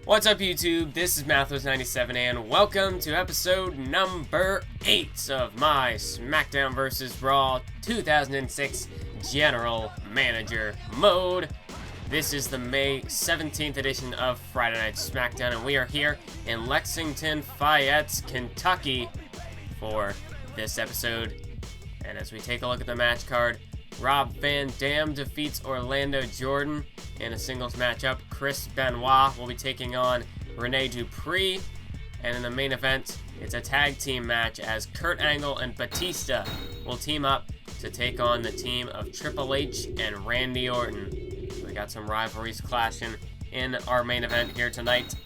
What's up, YouTube? This is Mathos97 and welcome to episode number 8 of my SmackDown vs. Raw 2006 General Manager mode. This is the May 17th edition of Friday Night SmackDown, and we are here in Lexington, Fayette, Kentucky for this episode. And as we take a look at the match card, Rob Van Dam defeats Orlando Jordan in a singles matchup. Chris Benoit will be taking on Rene Dupree. And in the main event, it's a tag team match as Kurt Angle and Batista will team up to take on the team of Triple H and Randy Orton. We got some rivalries clashing in our main event here tonight.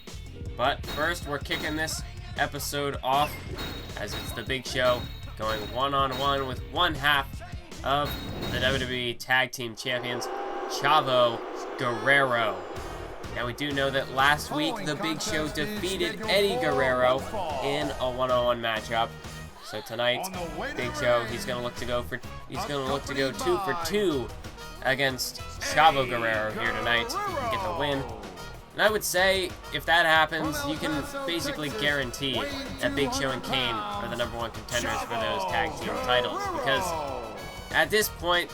But first, we're kicking this episode off as it's the Big Show going one-on-one with one half of the WWE Tag Team Champions, Chavo Guerrero. Now, we do know that last week the Big Show defeated Eddie Guerrero in a one-on-one matchup. So tonight, Big Show, he's gonna look to go 2 for 2 against Chavo Guerrero here tonight. If he can get the win. And I would say, if that happens, you can basically guarantee that Big Show and Kane are the #1 contenders for those tag team titles, because at this point,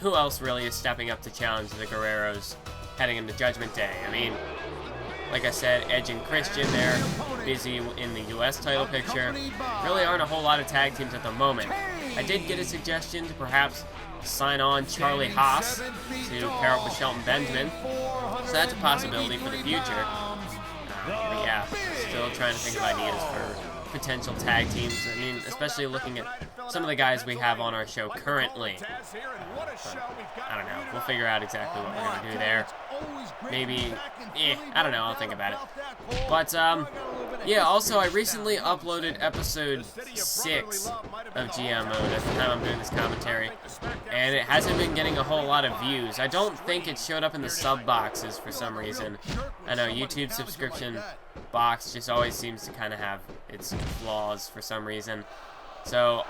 who else really is stepping up to challenge the Guerreros heading into Judgment Day? I mean, like I said, Edge and Christian, they're busy in the US title picture. Really aren't a whole lot of tag teams at the moment. I did get a suggestion to perhaps sign on Charlie Haas to pair up with Shelton Benjamin. So that's a possibility for the future. But yeah, still trying to think of ideas for potential tag teams. I mean, especially looking at some of the guys we have on our show currently. I don't know. We'll figure out exactly what we're going to do there. Maybe, I don't know. I'll think about it. But, yeah, also, I recently uploaded episode 6 of GM Mode at the time I'm doing this commentary, and it hasn't been getting a whole lot of views. I don't think it showed up in the sub boxes for some reason. I know YouTube subscription box just always seems to kind of have its flaws for some reason. So,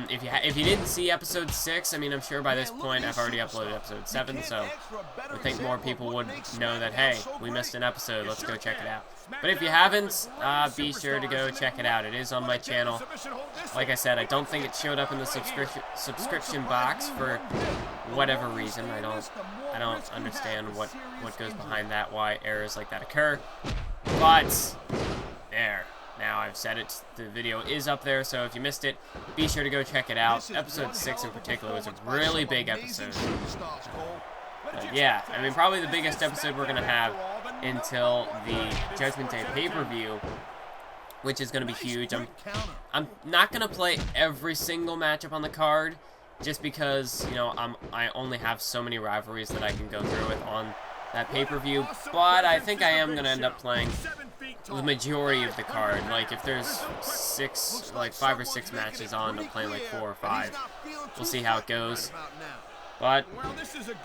if you didn't see episode 6, I mean, I'm sure by this point I've already uploaded episode 7, so I think more people would know that, hey, we missed an episode, let's go check it out. But if you haven't, be sure to go check it out. It is on my channel. Like I said, I don't think it showed up in the subscription box for whatever reason. I don't understand what goes behind that, why errors like that occur. But there. Now I've said it, the video is up there, so if you missed it, be sure to go check it out. Episode 6 in particular was a really big episode. But yeah, I mean, probably the biggest episode we're going to have until the Judgment Day pay-per-view, which is going to be huge. I'm not going to play every single matchup on the card, just because, you know, I only have so many rivalries that I can go through with on that pay-per-view, but I think I am going to end up playing the majority of the card. Like, if there's 5 or 6 matches on, I'm playing like 4 or 5. We'll see how it goes. But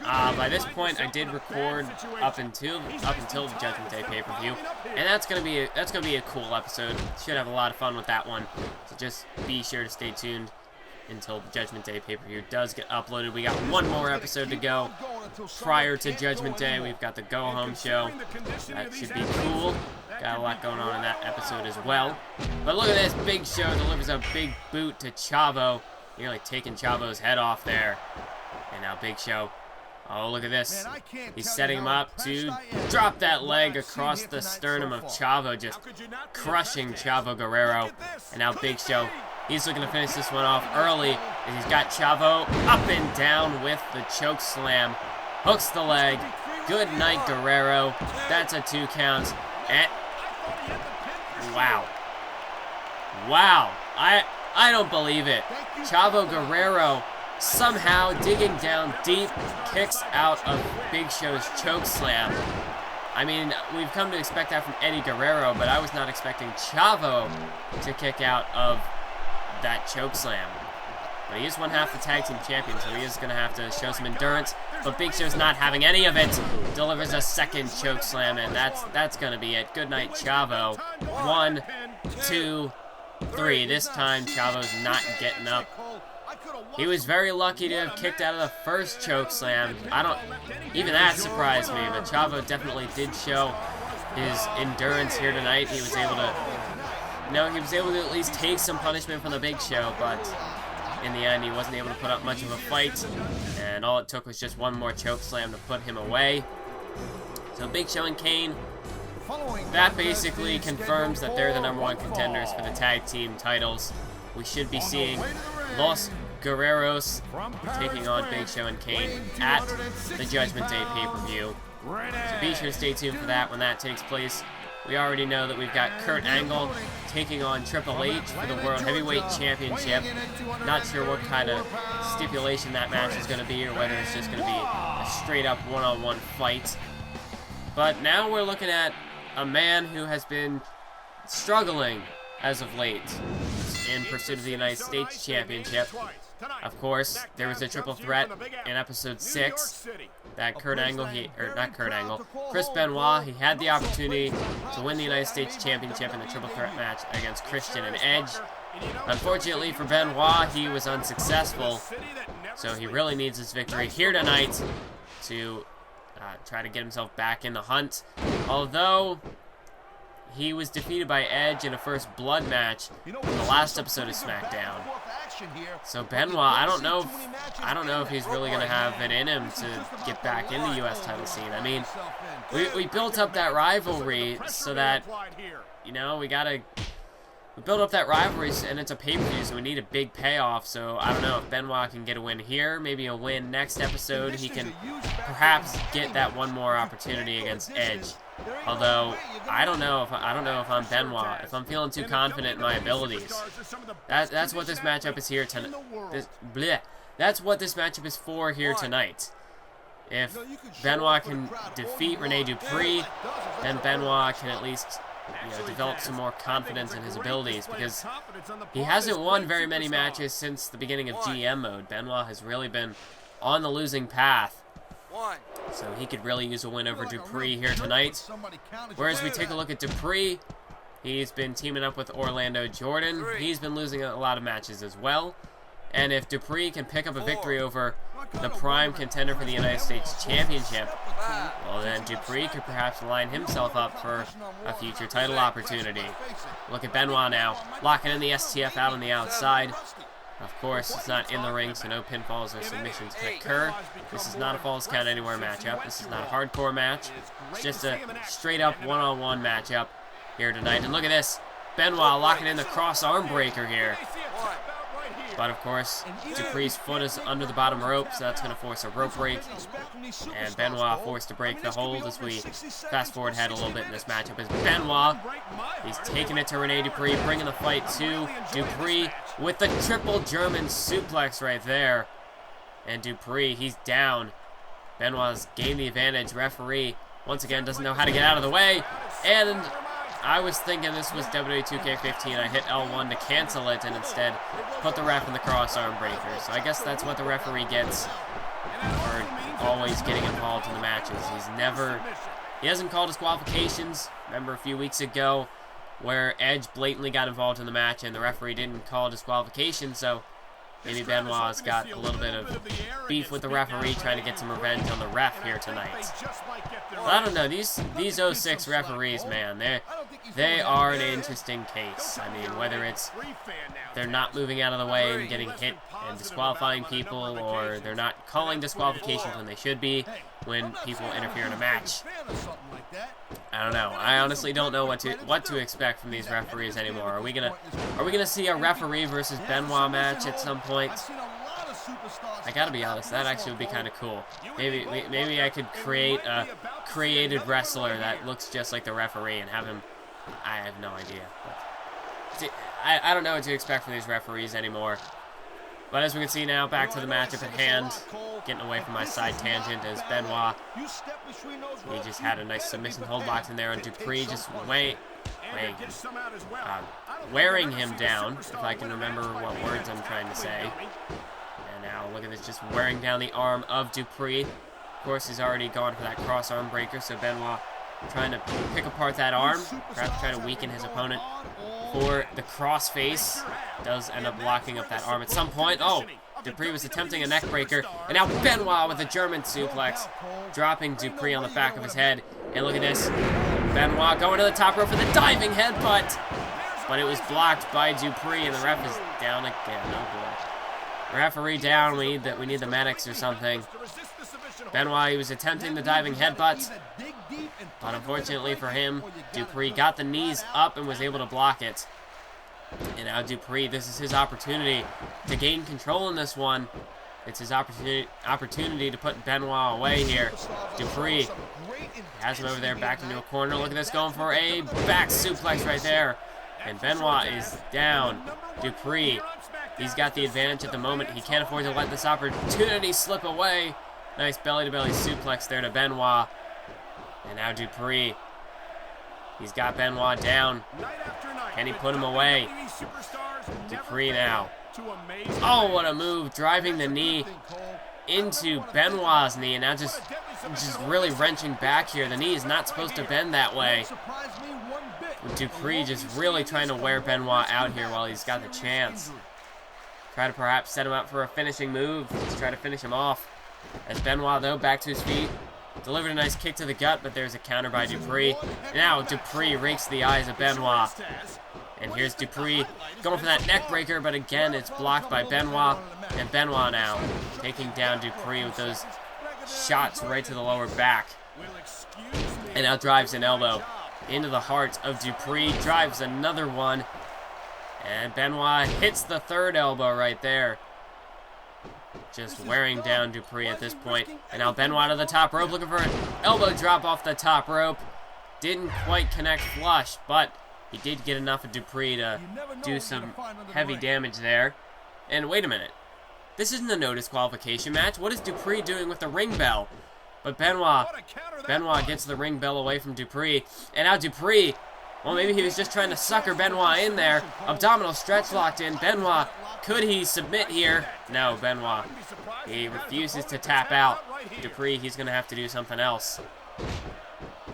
by this point, I did record up until the Judgment Day pay-per-view, and that's gonna be a cool episode. Should have a lot of fun with that one. So just be sure to stay tuned until the Judgment Day pay-per-view does get uploaded. We got one more episode to go prior to Judgment Day. We've got the go-home show. That should be cool. Got a lot going on in that episode as well. But look at this. Big Show delivers a big boot to Chavo. Nearly taking Chavo's head off there. And now Big Show. Oh, look at this. He's setting him up to drop that leg across the sternum of Chavo, just crushing Chavo Guerrero. And now Big Show, he's looking to finish this one off early, and he's got Chavo up and down with the choke slam. Hooks the leg. Good night, Guerrero. That's a 2 count. And wow. Wow. I don't believe it. Chavo Guerrero somehow digging down deep, kicks out of Big Show's choke slam. I mean, we've come to expect that from Eddie Guerrero, but I was not expecting Chavo to kick out of that choke slam. But he is one half the tag team champion, so he is going to have to show some endurance. But Big Show's not having any of it. Delivers a second choke slam, and that's going to be it. Good night, Chavo. 1, 2, 3. This time, Chavo's not getting up. He was very lucky to have kicked out of the first choke slam. Even that surprised me, but Chavo definitely did show his endurance here tonight. He was able to, he was able to at least take some punishment from the Big Show, but in the end, he wasn't able to put up much of a fight, and all it took was just one more choke slam to put him away. So Big Show and Kane, that basically confirms that they're the #1 contenders for the tag team titles. We should be seeing Los Guerreros taking on Big Show and Kane at the Judgment Day pay-per-view. So be sure to stay tuned for that when that takes place. We already know that we've got Kurt Angle taking on Triple H for the World Heavyweight Championship. Not sure what kind of stipulation that match is going to be, or whether it's just going to be a straight-up one-on-one fight. But now we're looking at a man who has been struggling as of late in pursuit of the United States Championship. Of course, there was a triple threat in episode 6 that Chris Benoit, he had the opportunity to win the United States Championship in the triple threat match against Christian and Edge. Unfortunately for Benoit, he was unsuccessful, so he really needs this victory here tonight to try to get himself back in the hunt. Although he was defeated by Edge in a first blood match in the last episode of SmackDown. So Benoit, I don't know if he's really going to have it in him to get back in the U.S. title scene. I mean, we built up that rivalry so that, we built up that rivalry, and it's a pay-per-view, so we need a big payoff. So I don't know if Benoit can get a win here, maybe a win next episode. He can perhaps get that one more opportunity against Edge. Although I don't know if I'm Benoit, if I'm feeling too confident in my abilities. That's what this matchup is here tonight. That's what this matchup is for here tonight. If Benoit can defeat Rene Dupree, then Benoit can at least develop some more confidence in his abilities, because he hasn't won very many matches since the beginning of GM mode. Benoit has really been on the losing path. So he could really use a win over Dupree here tonight. Whereas we take a look at Dupree, he's been teaming up with Orlando Jordan. He's been losing a lot of matches as well. And if Dupree can pick up a victory over the prime contender for the United States Championship, well then Dupree could perhaps line himself up for a future title opportunity. Look at Benoit now, locking in the STF out on the outside. Of course, it's not in the ring, so no pinfalls or submissions can occur. This is not a Falls Count Anywhere matchup. This is not a hardcore match. It's just a straight-up one-on-one matchup here tonight. And look at this. Benoit locking in the cross arm breaker here. But of course, Dupree's foot is under the bottom rope, so that's going to force a rope break. And Benoit forced to break the hold as we fast forward ahead a little bit in this matchup. As Benoit, he's taking it to Rene Dupree, bringing the fight to Dupree with the triple German suplex right there. And Dupree, he's down. Benoit's gained the advantage. Referee, once again, doesn't know how to get out of the way. And I was thinking this was WWE 2K15. I hit L1 to cancel it and instead put the ref in the cross arm breaker. So I guess that's what the referee gets for always getting involved in the matches. He hasn't called disqualifications. Remember a few weeks ago where Edge blatantly got involved in the match and the referee didn't call disqualification, so maybe Benoit's got a little bit of beef with the referee, trying to get some revenge on the ref here tonight. But I don't know, these 06 referees, man, they are an interesting case. I mean, whether it's they're not moving out of the way and getting hit and disqualifying people, or they're not calling disqualifications when they should be when people interfere in a match. I don't know. I honestly don't know what to expect from these referees anymore. Are we gonna see a referee versus Benoit match at some point? I gotta be honest, that actually would be kind of cool. Maybe I could create a created wrestler that looks just like the referee and have him. I have no idea. But I don't know what to expect from these referees anymore. But as we can see now, back to the matchup at hand. Getting away from my side tangent as Benoit. He just had a nice submission hold box in there, and Dupree just wearing him down, if I can remember what words I'm trying to say. And now look at this, just wearing down the arm of Dupree. Of course, he's already gone for that cross arm breaker, so Benoit trying to pick apart that arm, perhaps try to weaken his opponent for the crossface. Does end up locking up that arm at some point. Oh, Dupree was attempting a neck breaker, and now Benoit with a German suplex, dropping Dupree on the back of his head. And look at this. Benoit going to the top rope for the diving headbutt. But it was blocked by Dupree, and the ref is down again. Oh boy. Referee down. We need the medics or something. Benoit, he was attempting the diving headbutt, but unfortunately for him, Dupree got the knees up and was able to block it. And now Dupree, this is his opportunity to gain control in this one. It's his opportunity to put Benoit away here. Dupree has him over there, back into a corner. Look at this, going for a back suplex right there. And Benoit is down. Dupree, he's got the advantage at the moment. He can't afford to let this opportunity slip away. Nice belly-to-belly suplex there to Benoit. And now Dupree, he's got Benoit down. Can he put him away? Dupree now. Oh, what a move. Driving the knee into Benoit's knee. And now just really wrenching back here. The knee is not supposed to bend that way. Dupree just really trying to wear Benoit out here while he's got the chance. Try to perhaps set him up for a finishing move. Let's try to finish him off. As Benoit, though, back to his feet. Delivered a nice kick to the gut, but there's a counter by Dupree. Now Dupree rakes the eyes of Benoit. And here's Dupree going for that neck breaker, but again, it's blocked by Benoit. And Benoit now taking down Dupree with those shots right to the lower back. And now drives an elbow into the heart of Dupree. Drives another one. And Benoit hits the third elbow right there. Just wearing down Dupree at this point. And now Benoit to the top rope, looking for an elbow drop off the top rope. Didn't quite connect flush, but he did get enough of Dupree to do some heavy damage there. And wait a minute. This isn't a no disqualification match. What is Dupree doing with the ring bell? But Benoit gets the ring bell away from Dupree. And now Dupree, well, maybe he was just trying to sucker Benoit in there. Abdominal stretch locked in. Benoit, could he submit here? No, Benoit. He refuses to tap out. Dupree, he's going to have to do something else.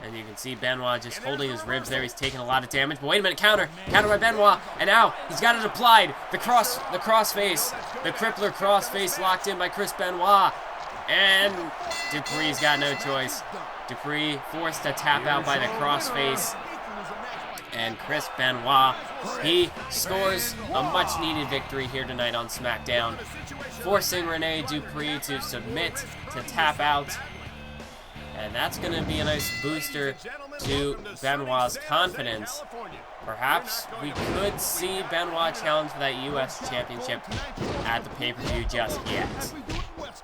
And you can see Benoit just holding his ribs there. He's taking a lot of damage. But wait a minute, counter by Benoit. And now he's got it applied. The crossface, the crippler crossface locked in by Chris Benoit. And Dupree's got no choice. Dupree forced to tap out by the crossface. And Chris Benoit, he scores a much-needed victory here tonight on SmackDown, forcing Rene Dupree to submit, to tap out. And that's going to be a nice booster to Benoit's confidence. Perhaps we could see Benoit challenge for that U.S. Championship at the pay-per-view just yet.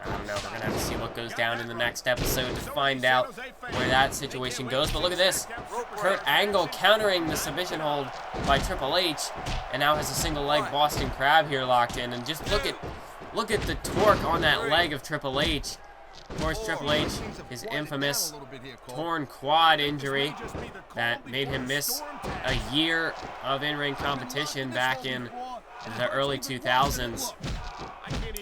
I don't know. We're going to have to see what goes down in the next episode to find out where that situation goes. But look at this. Kurt Angle countering the submission hold by Triple H. And now has a single leg Boston Crab here locked in. And just look at the torque on that leg of Triple H. Of course, Triple H, his infamous torn quad injury that made him miss a year of in-ring competition back in the early 2000s.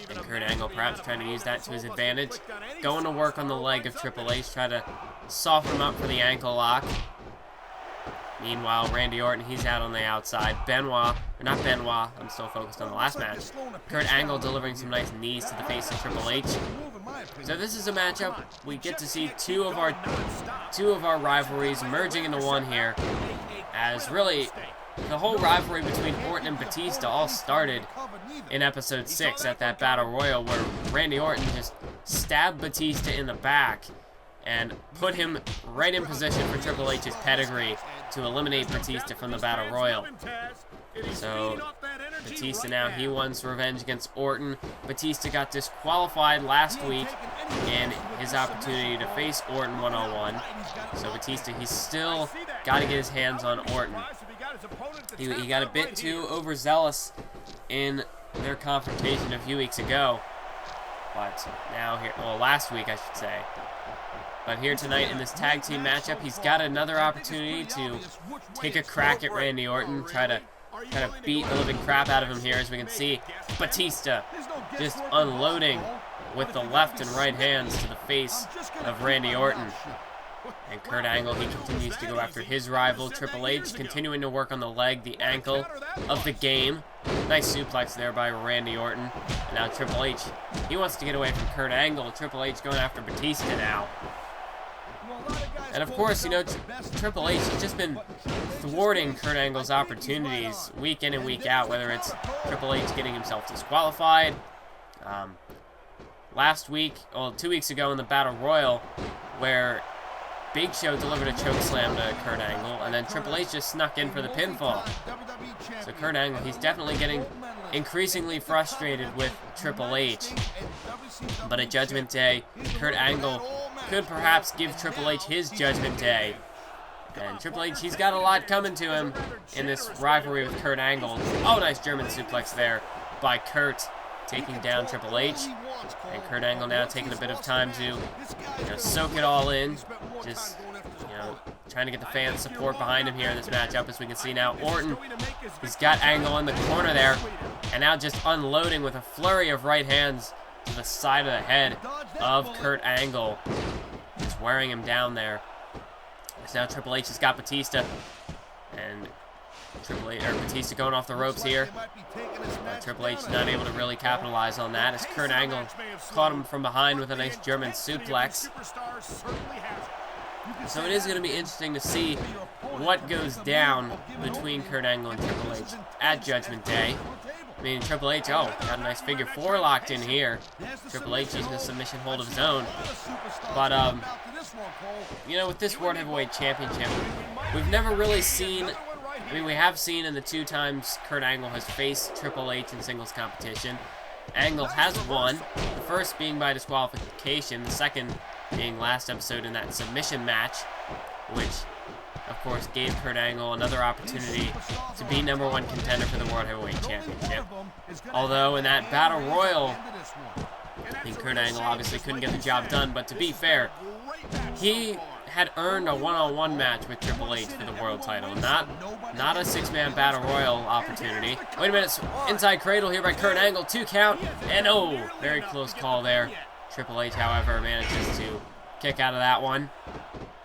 And Kurt Angle perhaps trying to use that to his advantage. Going to work on the leg of Triple H, try to soften him up for the ankle lock. Meanwhile, Randy Orton, he's out on the outside. Benoit, I'm still focused on the last match. Kurt Angle delivering some nice knees to the face of Triple H. So this is a matchup. We get to see two of our rivalries merging into one here. As really, the whole rivalry between Orton and Batista all started in episode 6 at that Battle Royal where Randy Orton just stabbed Batista in the back and put him right in position for Triple H's pedigree to eliminate Batista from the Battle Royal. So Batista now, he wants revenge against Orton. Batista got disqualified last week in his opportunity to face Orton one-on-one. So Batista, he's still got to get his hands on Orton. He got a bit too overzealous in their confrontation a few weeks ago. But now here, well, last week I should say. But here tonight in this tag team matchup, he's got another opportunity to take a crack at Randy Orton, try to beat the living crap out of him here. As we can see, Batista just unloading with the left and right hands to the face of Randy Orton. And Kurt Angle, he continues to go after his rival, Triple H, continuing to work on the leg, the ankle of the game. Nice suplex there by Randy Orton. And now Triple H, he wants to get away from Kurt Angle. Triple H going after Batista now. And of course, you know, Triple H has just been thwarting Kurt Angle's opportunities week in and week out, whether it's Triple H getting himself disqualified. Last week, well, 2 weeks ago in the Battle Royal, where Big Show delivered a choke slam to Kurt Angle, and then Triple H just snuck in for the pinfall. So Kurt Angle, he's definitely getting increasingly frustrated with Triple H. But at Judgment Day, Kurt Angle could perhaps give Triple H his Judgment Day. And Triple H, he's got a lot coming to him in this rivalry with Kurt Angle. Oh, nice German suplex there by Kurt, taking down Triple H. And Kurt Angle now taking a bit of time to, soak it all in. Just, trying to get the fans' support behind him here in this matchup. As we can see now, Orton, he's got Angle in the corner there. And now just unloading with a flurry of right hands to the side of the head of Kurt Angle. Just wearing him down there. So now Triple H has got Batista. And Batista going off the ropes here. Triple H not able to really capitalize on that as Kurt Angle caught him from behind with a nice German suplex. So it is going to be interesting to see what goes down between Kurt Angle and Triple H at Judgment Day. I mean, Triple H, got a nice figure four locked in here. Triple H using a submission hold of his own. But, with this World Heavyweight Championship, we've never really seen... I mean, we have seen in the 2 times Kurt Angle has faced Triple H in singles competition. Angle has won, the first being by disqualification, the second being last episode in that submission match, which, of course, gave Kurt Angle another opportunity to be #1 contender for the World Heavyweight Championship. Although, in that Battle Royal, I think Kurt Angle obviously couldn't get the job done, but to be fair, he had earned a one-on-one match with Triple H for the world title, not a 6-man Battle Royal opportunity. Wait a minute, inside cradle here by Kurt Angle, 2 count, and very close call there. Triple H, however, manages to kick out of that one.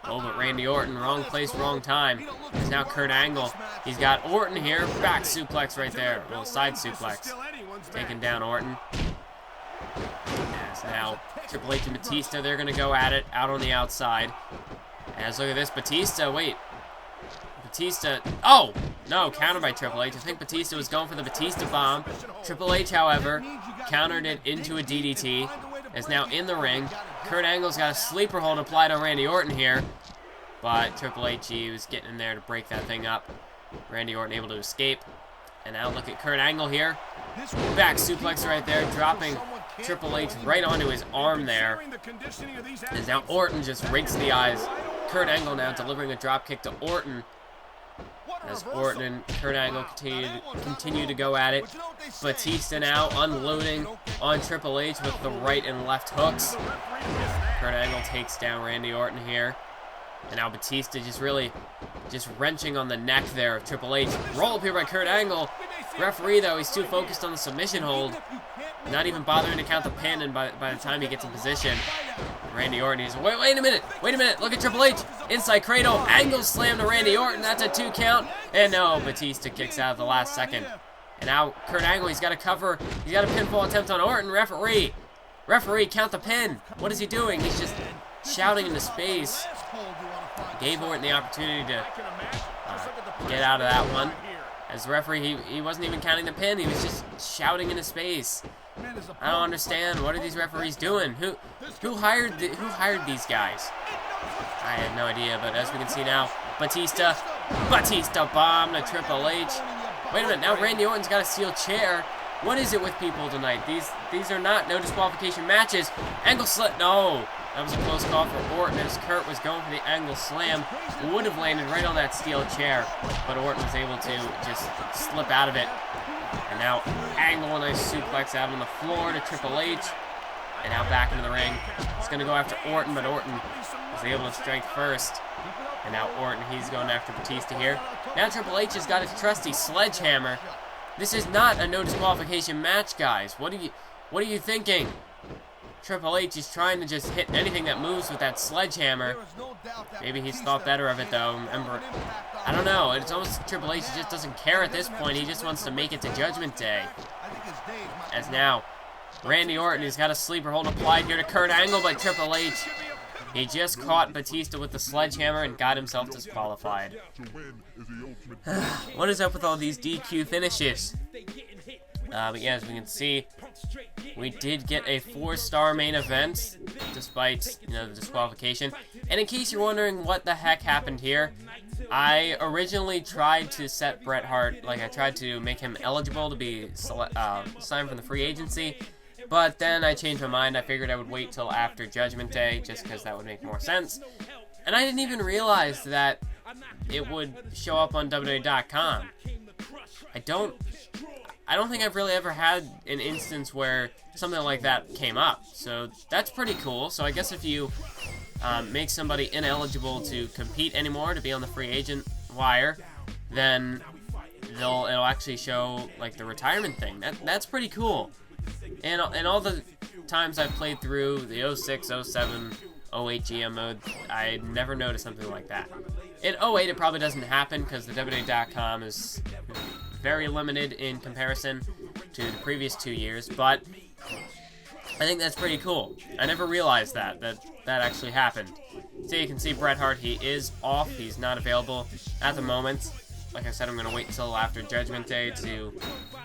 But Randy Orton, wrong place, wrong time. It's now Kurt Angle. He's got Orton here, back suplex right there, well, side suplex, taking down Orton. As now Triple H and Batista, they're going to go at it out on the outside. As look at this, Batista, no, countered by Triple H. I think Batista was going for the Batista bomb. Triple H, however, countered it into a DDT. Is now in the ring. Kurt Angle's got a sleeper hold applied on Randy Orton here. But Triple H, he was getting in there to break that thing up. Randy Orton able to escape. And now look at Kurt Angle here. Back suplex right there, dropping Triple H right onto his arm there. And now Orton just rakes the eyes. Kurt Angle now delivering a drop kick to Orton. As Orton and Kurt Angle continue to go at it. Batista now unloading on Triple H with the right and left hooks. Kurt Angle takes down Randy Orton here. And now Batista just wrenching on the neck there of Triple H. Roll up here by Kurt Angle. Referee, though, he's too focused on the submission hold. Not even bothering to count the pin, and by the time he gets in position, Randy Orton, he's, wait a minute, look at Triple H, inside cradle, Angle slam to Randy Orton, that's a 2 count, and no, Batista kicks out at the last second. And now Kurt Angle, he's got a pinfall attempt on Orton, referee, count the pin, what is he doing? He's just shouting into space. Gave Orton the opportunity to get out of that one. As the referee, he wasn't even counting the pin, he was just shouting into space. I don't understand. What are these referees doing? Who hired these guys? I have no idea, but as we can see now, Batista bomb to Triple H. Wait a minute, now Randy Orton's got a steel chair. What is it with people tonight? These are not no disqualification matches. Angle slit, no. That was a close call for Orton as Kurt was going for the angle slam. Would have landed right on that steel chair, but Orton was able to just slip out of it. And now Angle, a nice suplex out on the floor to Triple H. And now back into the ring. He's going to go after Orton, but Orton was able to strike first. And now Orton, he's going after Batista here. Now Triple H has got his trusty sledgehammer. This is not a no disqualification match, guys. What are you thinking? Triple H is trying to just hit anything that moves with that sledgehammer. Maybe he's thought better of it, though. Remember, I don't know. It's almost Triple H just doesn't care at this point. He just wants to make it to Judgment Day. As now, Randy Orton, he's got a sleeper hold applied here to Kurt Angle, but Triple H, He just caught Batista with the sledgehammer and got himself disqualified. What is up with all these DQ finishes? But yeah, as we can see, we did get a 4-star main event, despite, the disqualification. And in case you're wondering what the heck happened here, I originally tried to set Bret Hart, I tried to make him eligible to be signed from the free agency, but then I changed my mind. I figured I would wait till after Judgment Day, just because that would make more sense. And I didn't even realize that it would show up on WWE.com. I don't think I've really ever had an instance where something like that came up, so that's pretty cool. So I guess if you make somebody ineligible to compete anymore, to be on the free agent wire, then it'll actually show the retirement thing. That's pretty cool. And all the times I've played through the 06, 07, 08 GM mode, I never noticed something like that. In 08, it probably doesn't happen because the WWE.com is very limited in comparison to the previous 2 years, but I think that's pretty cool. I never realized that actually happened. So you can see Bret Hart, he is off. He's not available at the moment. Like I said, I'm going to wait until after Judgment Day to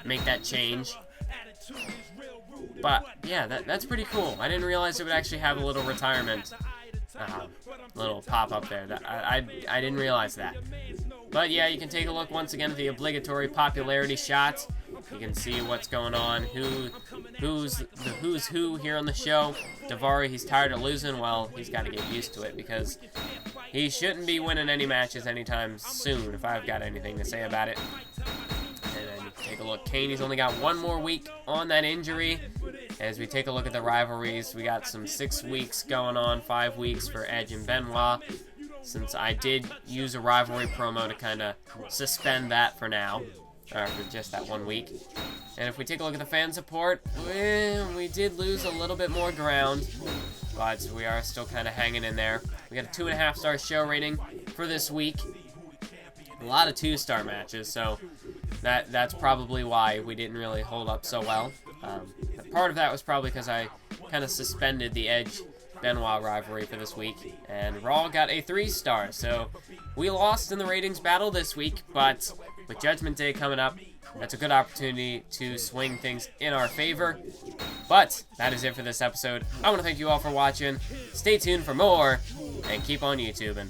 make that change. But yeah, that's pretty cool. I didn't realize it would actually have a little retirement little pop-up there. I didn't realize that. But yeah, you can take a look once again at the obligatory popularity shot. You can see what's going on, who's who here on the show. Daivari, he's tired of losing. Well, he's got to get used to it because he shouldn't be winning any matches anytime soon, if I've got anything to say about it. And then take a look, Kane, he's only got 1 more week on that injury. As we take a look at the rivalries, we got some 6 weeks going on, 5 weeks for Edge and Benoit, since I did use a rivalry promo to kind of suspend that for now, for just that 1 week. And if we take a look at the fan support, we did lose a little bit more ground, but we are still kind of hanging in there. We got a 2.5-star show rating for this week. A lot of 2-star matches, so that's probably why we didn't really hold up so well. Part of that was probably because I kind of suspended the Edge-Benoit rivalry for this week, and Raw got a 3-star, so we lost in the ratings battle this week, but with Judgment Day coming up, that's a good opportunity to swing things in our favor. But that is it for this episode. I want to thank you all for watching. Stay tuned for more, and keep on YouTubing.